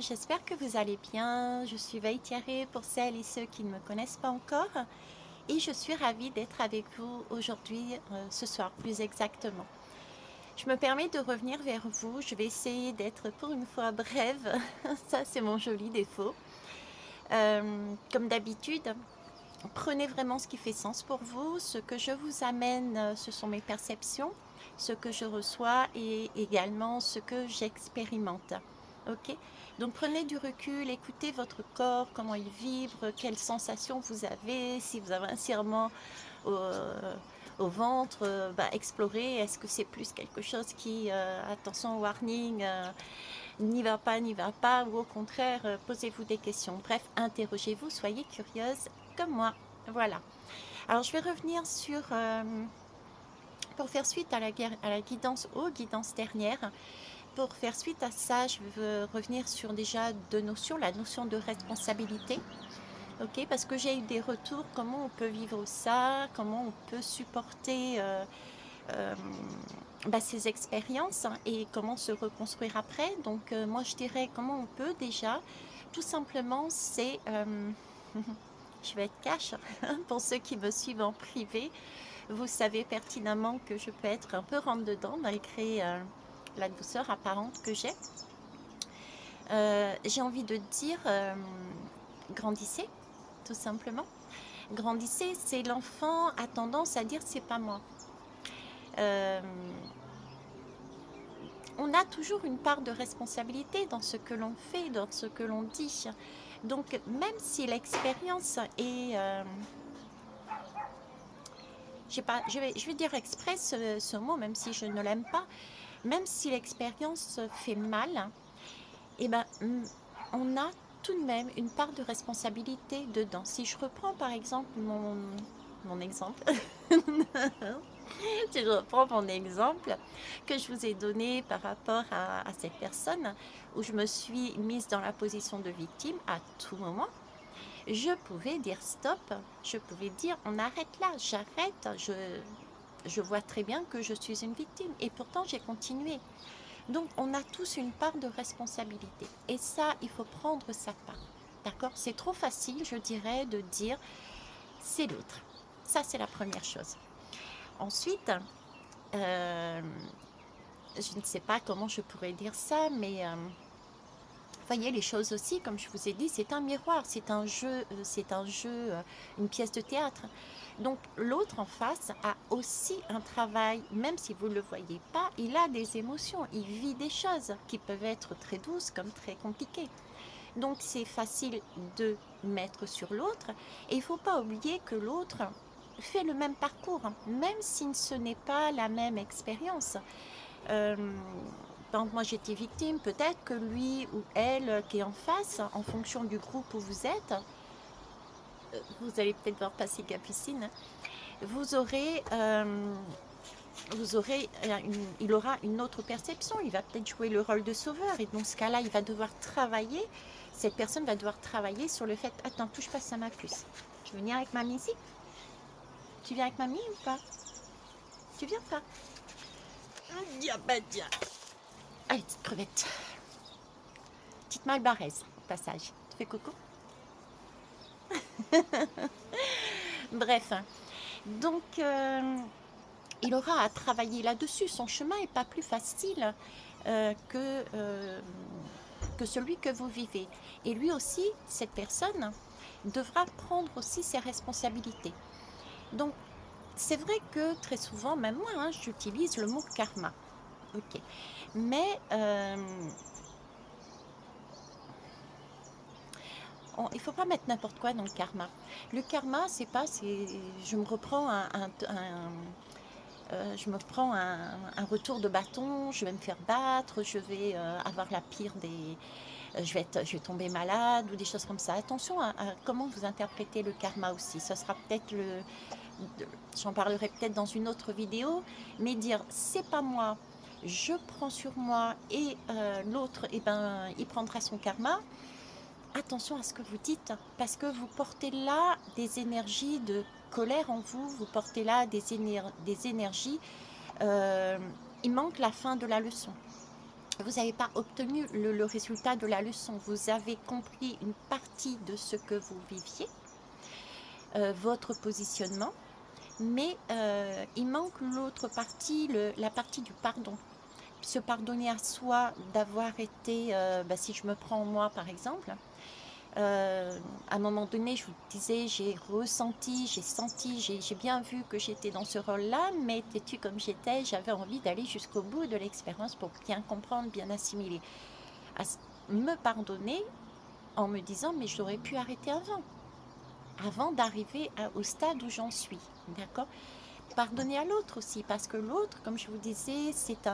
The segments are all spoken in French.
j'espère que vous allez bien. Je suis Veille Thierry pour celles et ceux qui ne me connaissent pas encore. Et je suis ravie d'être avec vous aujourd'hui, ce soir plus exactement. Je me permets de revenir vers vous. Je vais essayer d'être pour une fois brève. Ça, c'est mon joli défaut. Comme d'habitude, prenez vraiment ce qui fait sens pour vous. Ce que je vous amène, ce sont mes perceptions, ce que je reçois et également ce que j'expérimente. Ok? Donc prenez du recul, écoutez votre corps, comment il vibre, quelles sensations vous avez, si vous avez un serrement au, au ventre, explorez. Est-ce que c'est plus quelque chose qui, attention, warning, n'y va pas, ou au contraire, posez-vous des questions. Bref, interrogez-vous, soyez curieuse comme moi. Voilà. Alors, je vais revenir sur, pour faire suite à la guidance, aux guidances dernières. Pour faire suite à ça, je veux revenir sur déjà deux notions, la notion de responsabilité. Ok, parce que j'ai eu des retours, comment on peut vivre ça, comment on peut supporter euh, ces expériences, hein, et comment se reconstruire après. Donc moi je dirais comment on peut déjà, tout simplement c'est, je vais être cash, pour ceux qui me suivent en privé, vous savez pertinemment que je peux être un peu rentre dedans malgré la douceur apparente que j'ai. J'ai envie de dire, grandissez, tout simplement. Grandissez, c'est l'enfant a tendance à dire c'est pas moi. Euh, on a toujours une part de responsabilité dans ce que l'on fait, dans ce que l'on dit. Donc même si l'expérience est, je sais pas, je vais dire exprès ce mot, même si je ne l'aime pas, même si l'expérience fait mal, eh ben, on a tout de même une part de responsabilité dedans. Si je reprends par exemple mon exemple, si je reprends mon exemple que je vous ai donné par rapport à cette personne, où je me suis mise dans la position de victime à tout moment, je pouvais dire stop, je pouvais dire on arrête là, j'arrête, je vois très bien que je suis une victime et pourtant j'ai continué. Donc on a tous une part de responsabilité et ça, il faut prendre sa part. D'accord? C'est trop facile, je dirais, de dire c'est l'autre. Ça, c'est la première chose. Ensuite, euh, je ne sais pas comment je pourrais dire ça, mais voyez les choses aussi, comme je vous ai dit, c'est un miroir, c'est un jeu, une pièce de théâtre. Donc l'autre en face a aussi un travail, même si vous ne le voyez pas, il a des émotions, il vit des choses qui peuvent être très douces comme très compliquées. Donc c'est facile de mettre sur l'autre et il ne faut pas oublier que l'autre fait le même parcours, même si ce n'est pas la même expérience. Euh, quand moi j'étais victime, peut-être que lui ou elle qui est en face, en fonction du groupe où vous êtes, vous allez peut-être voir passer Capucine, vous aurez, euh, il aura une autre perception, il va peut-être jouer le rôle de sauveur et dans ce cas-là, il va devoir travailler, cette personne va devoir travailler sur le fait, attends, touche pas, ça m'a plus. Tu veux venir avec mamie ici? Tu viens avec mamie ou pas? Tu viens pas? Diabadia. Allez, petite crevette. Petite malbaraise, au passage. Tu fais coucou? Bref, donc il aura à travailler là-dessus. Son chemin n'est pas plus facile euh, que, euh, que celui que vous vivez. Et lui aussi, cette personne, devra prendre aussi ses responsabilités. Donc, c'est vrai que très souvent, même moi, hein, j'utilise le mot karma. Ok. Mais il ne faut pas mettre n'importe quoi dans le karma. Le karma, c'est pas, je me reprends je me prends un retour de bâton, je vais me faire battre, je vais avoir la pire des, je vais tomber malade ou des choses comme ça. Attention à comment vous interprétez le karma aussi. Ce sera peut-être j'en parlerai peut-être dans une autre vidéo, mais dire c'est pas moi, je prends sur moi et l'autre, eh ben, il prendra son karma. Attention à ce que vous dites, parce que vous portez là des énergies de colère en vous, vous portez là des énergies, euh, il manque la fin de la leçon. vous n'avez pas obtenu le résultat de la leçon. Vous avez compris une partie de ce que vous viviez, votre positionnement, mais il manque l'autre partie, la partie du pardon. Se pardonner à soi d'avoir été, si je me prends moi par exemple, à un moment donné, je vous disais, j'ai ressenti, j'ai senti, j'ai bien vu que j'étais dans ce rôle-là, mais têtue comme j'étais, j'avais envie d'aller jusqu'au bout de l'expérience pour bien comprendre, bien assimiler. À me pardonner en me disant, mais j'aurais pu arrêter avant d'arriver au stade où j'en suis. D'accord? Pardonner à l'autre aussi, parce que l'autre, comme je vous disais, c'est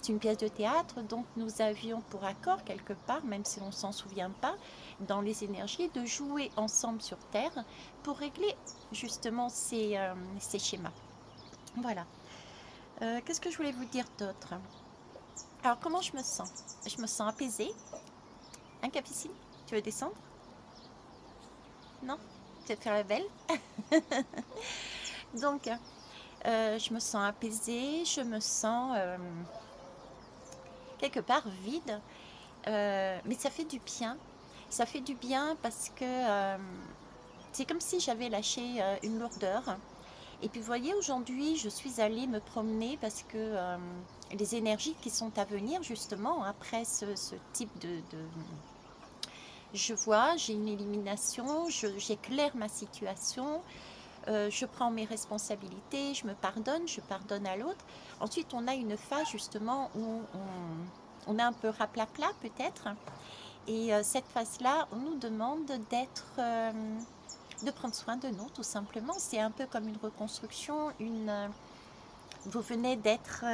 une pièce de théâtre, donc nous avions pour accord quelque part, même si on ne s'en souvient pas, dans les énergies, de jouer ensemble sur Terre pour régler justement ces schémas. Voilà. Qu'est-ce que je voulais vous dire d'autre? Alors, comment je me sens? Je me sens apaisée. Un Capucine, tu veux descendre? Non? Tu veux faire la belle? Donc, je me sens apaisée, je me sens quelque part vide, mais ça fait du bien. Ça fait du bien parce que c'est comme si j'avais lâché une lourdeur. Et puis vous voyez, aujourd'hui, je suis allée me promener parce que les énergies qui sont à venir, justement, après ce type Je vois, j'ai une élimination, j'éclaire ma situation, je prends mes responsabilités, je me pardonne, je pardonne à l'autre. Ensuite, on a une phase, justement, où on est un peu raplapla, peut-être. Et cette phase-là, on nous demande de prendre soin de nous, tout simplement. C'est un peu comme une reconstruction, vous venez d'être,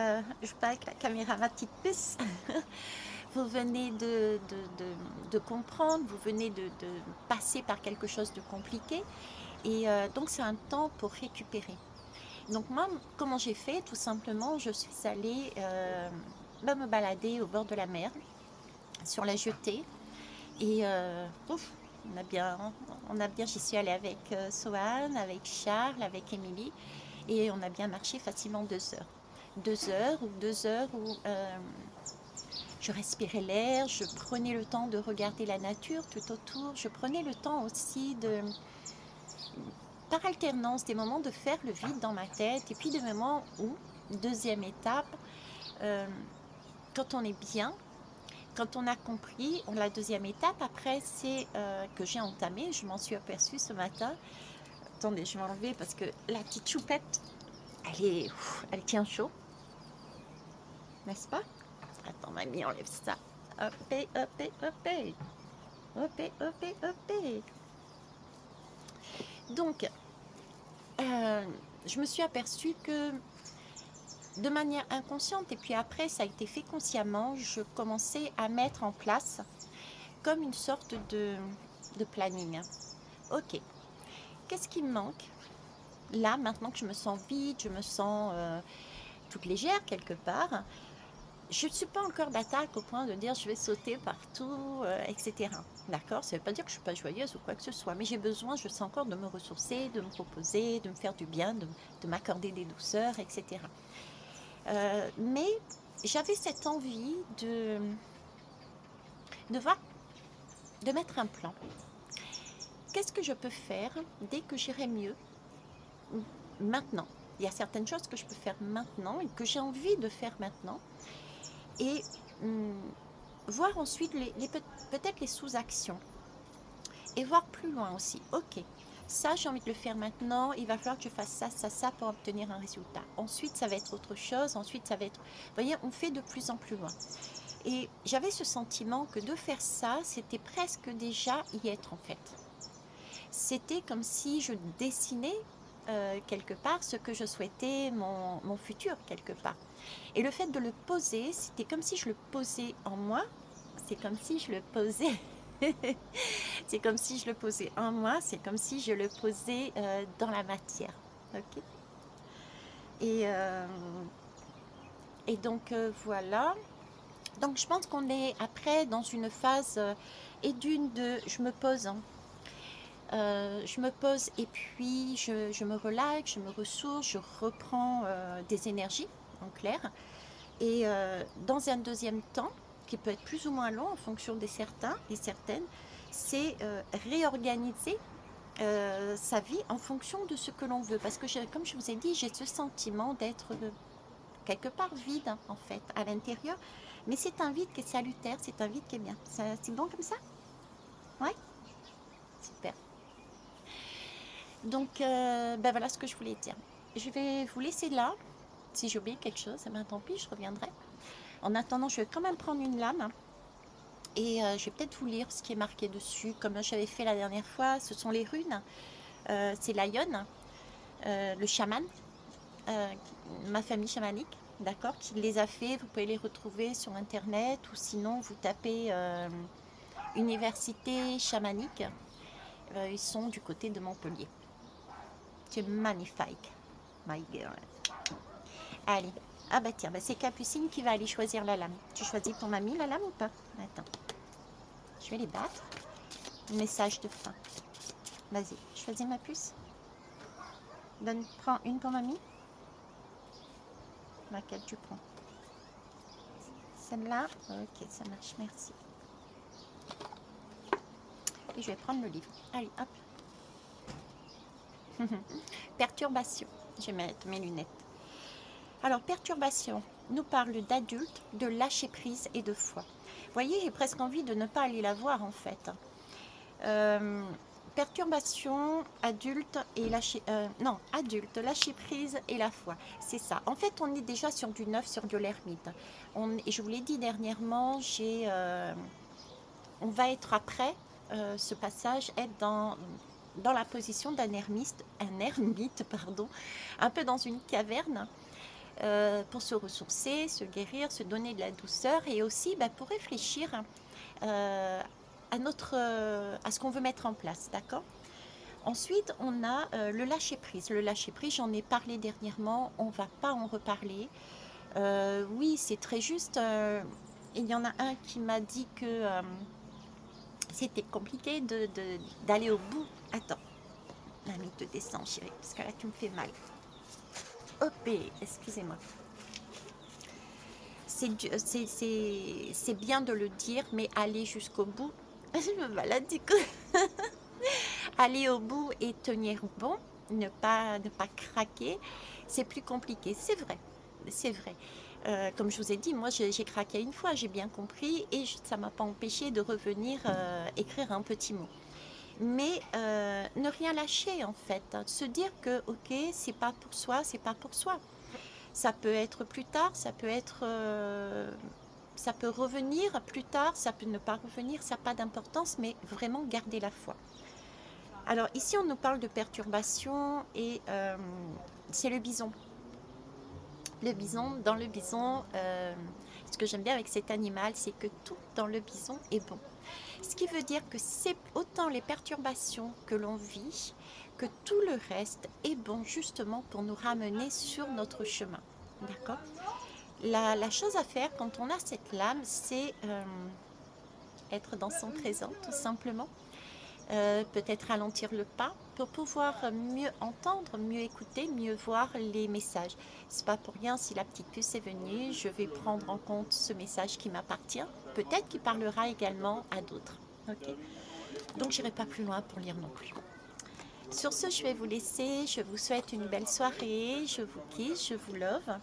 je sais pas, avec la caméra, ma petite puce, vous venez de comprendre, vous venez de passer par quelque chose de compliqué. Et donc, c'est un temps pour récupérer. Donc, moi, comment j'ai fait? Tout simplement, je suis allée me balader au bord de la mer, sur la jetée. Et ouf, on a bien, j'y suis allée avec Sohan, avec Charles, avec Émilie, et on a bien marché facilement 2 heures. 2 heures où je respirais l'air, je prenais le temps de regarder la nature tout autour, je prenais le temps aussi par alternance, des moments de faire le vide dans ma tête, et puis des moments où, deuxième étape, euh, quand on est bien, quand on a compris, la deuxième étape, après, c'est que j'ai entamé, je m'en suis aperçue ce matin. Attendez, je vais m'enlever parce que la petite choupette, elle tient chaud, n'est-ce pas? Attends, mamie, enlève ça. Hop, hop, hop, hop, hop, hop. Donc, je me suis aperçue que de manière inconsciente, et puis après, ça a été fait consciemment, je commençais à mettre en place comme une sorte de planning. Ok, qu'est-ce qui me manque là, maintenant que je me sens vide, je me sens toute légère quelque part? Je ne suis pas encore d'attaque au point de dire je vais sauter partout, etc. D'accord? Ça ne veut pas dire que je ne suis pas joyeuse ou quoi que ce soit, mais j'ai besoin, je sens encore, de me ressourcer, de me reposer, de me faire du bien, de m'accorder des douceurs, etc. Mais j'avais cette envie de voir, de mettre un plan. Qu'est-ce que je peux faire dès que j'irai mieux maintenant? Il y a certaines choses que je peux faire maintenant et que j'ai envie de faire maintenant. Et voir ensuite peut-être les sous-actions. Et voir plus loin aussi. Ok, ça j'ai envie de le faire maintenant, il va falloir que je fasse ça, ça, ça pour obtenir un résultat. Ensuite ça va être autre chose, ensuite ça va être... Vous voyez, on fait de plus en plus loin. Et j'avais ce sentiment que de faire ça, c'était presque déjà y être en fait. C'était comme si je dessinais quelque part ce que je souhaitais, mon futur quelque part. Et le fait de le poser, c'était comme si je le posais en moi, c'est comme si je le posais... c'est comme si je le posais en moi, c'est comme si je le posais dans la matière. Ok. Et, euh, et donc voilà. Donc je pense qu'on est après dans une phase et je me pose. Je me pose et puis je me relaxe, je me ressource, je reprends des énergies en clair. Et dans un deuxième temps, qui peut être plus ou moins long en fonction des certains et certaines, c'est réorganiser sa vie en fonction de ce que l'on veut. Parce que, comme je vous ai dit, j'ai ce sentiment d'être quelque part vide, hein, en fait, à l'intérieur. Mais c'est un vide qui est salutaire, c'est un vide qui est bien. C'est bon comme ça? Ouais, super. Donc, ben voilà ce que je voulais dire. Je vais vous laisser là. Si j'ai oublié quelque chose, eh ben, tant pis, je reviendrai. En attendant, je vais quand même prendre une lame et je vais peut-être vous lire ce qui est marqué dessus, comme j'avais fait la dernière fois. Ce sont les runes. C'est l'Aïon, le chaman, euh, ma famille chamanique, d'accord, qui les a fait. Vous pouvez les retrouver sur internet ou sinon vous tapez université chamanique. Ils sont du côté de Montpellier. C'est magnifique, my girl. Allez. Ah bah tiens, bah c'est Capucine qui va aller choisir la lame. Tu choisis pour mamie la lame ou pas? Attends. Je vais les battre. Message de fin. Vas-y, choisis ma puce. Prends une pour mamie. Laquelle tu prends? Celle-là? Ok, ça marche, merci. Et je vais prendre le livre. Allez, hop. Perturbation. Je vais mettre mes lunettes. Alors, perturbation nous parle d'adultes, de lâcher prise et de foi. Vous voyez, j'ai presque envie de ne pas aller la voir en fait. Perturbation, adulte et lâcher... non, adulte, lâcher prise et la foi. C'est ça. En fait, on est déjà sur du neuf, sur de l'ermite. Et je vous l'ai dit dernièrement, on va être après ce passage, être dans la position d'un ermite, pardon, un peu dans une caverne, pour se ressourcer, se guérir, se donner de la douceur et aussi pour réfléchir à ce qu'on veut mettre en place, d'accord? Ensuite, on a le lâcher-prise. Le lâcher-prise, j'en ai parlé dernièrement, on ne va pas en reparler. Oui, c'est très juste. Il y en a un qui m'a dit que c'était compliqué d'aller au bout. Attends, mamie te descend, chérie, parce que là, tu me fais mal. Hop, excusez-moi. C'est bien de le dire, mais aller jusqu'au bout. Je me balade du coup. Aller au bout et tenir bon, ne pas craquer, c'est plus compliqué. C'est vrai, c'est vrai. Comme je vous ai dit, moi j'ai craqué une fois, j'ai bien compris et ça ne m'a pas empêché de revenir écrire un petit mot. Mais ne rien lâcher en fait, hein. Se dire que ok, c'est pas pour soi, c'est pas pour soi. Ça peut être plus tard, ça peut revenir plus tard, ça peut ne pas revenir, ça n'a pas d'importance, mais vraiment garder la foi. Alors ici on nous parle de perturbation et c'est le bison. Le bison, dans le bison, ce que j'aime bien avec cet animal, c'est que tout dans le bison est bon. Ce qui veut dire que c'est autant les perturbations que l'on vit, que tout le reste est bon justement pour nous ramener sur notre chemin. D'accord? La chose à faire quand on a cette lame, c'est être dans son présent, tout simplement. Peut-être ralentir le pas pour pouvoir mieux entendre, mieux écouter, mieux voir les messages. C'est pas pour rien si la petite puce est venue, je vais prendre en compte ce message qui m'appartient. Peut-être qu'il parlera également à d'autres. Okay, donc j'irai pas plus loin pour lire non plus. Sur ce, je vais vous laisser. Je vous souhaite une belle soirée. Je vous kiss, je vous love.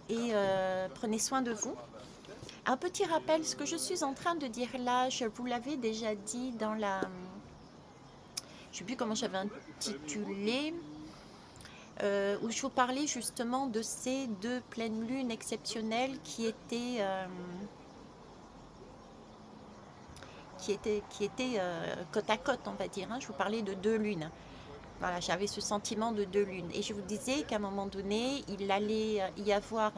Et prenez soin de vous. Un petit rappel, ce que je suis en train de dire là, je vous l'avais déjà dit dans la... Je ne sais plus comment j'avais intitulé, où je vous parlais justement de ces deux pleines lunes exceptionnelles qui étaient côte à côte, on va dire, hein. Je vous parlais de deux lunes. Voilà, j'avais ce sentiment de deux lunes. Et je vous disais qu'à un moment donné, il allait y avoir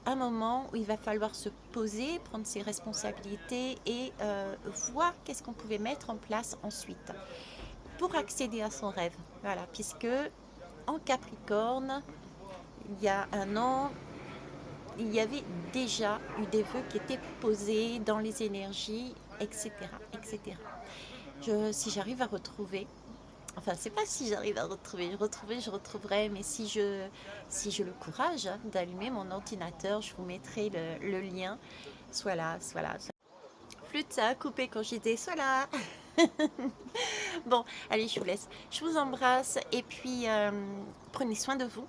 un moment où il va falloir se poser, prendre ses responsabilités et voir qu'est-ce qu'on pouvait mettre en place ensuite pour accéder à son rêve. Voilà, puisque en Capricorne, il y a un an, il y avait déjà eu des vœux qui étaient posés dans les énergies, etc. etc. Si j'arrive à retrouver, Enfin, c'est pas si j'arrive à retrouver, je retrouverai, mais si j'ai le courage d'allumer mon ordinateur, je vous mettrai le lien. Soit là, soit là. Flûte, ça a coupé quand j'étais, soit là. Bon, allez, je vous laisse. Je vous embrasse et puis prenez soin de vous.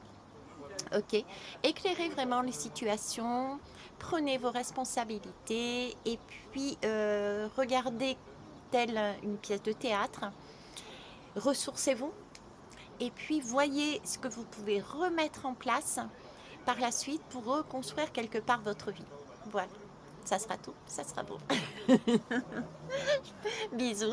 Ok. Éclairez vraiment les situations, prenez vos responsabilités et puis regardez telle une pièce de théâtre. Ressourcez-vous et puis voyez ce que vous pouvez remettre en place par la suite pour reconstruire quelque part votre vie. Voilà, ça sera tout, ça sera beau. Bisous.